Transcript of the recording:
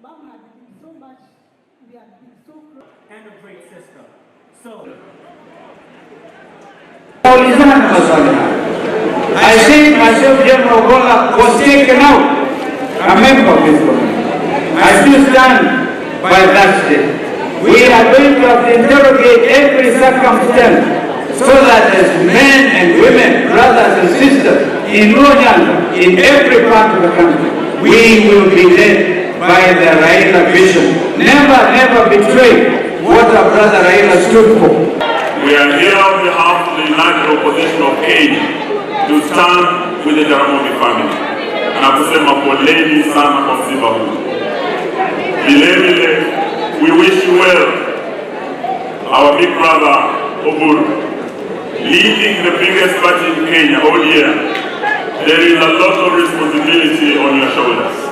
Mom had been so much, we had been so close. And a great sister. So, I think myself, General Ogola, was taken out, a member of this community. I still stand by that statement. We are going to have to interrogate every circumstance so that as men and women, brothers and sisters, in Luo-Nyanza, in every part of the country, we will be led by the Raila vision. Never betray what our brother Raila stood for. We are here on behalf of the United Opposition of Kenya to stand with the Jaramogi family na kusema poleni sana kwa msiba huu. Vilevile, we wish you well, our big brother Oburu, leading the biggest party in Kenya all year. There is a lot of responsibility on your shoulders.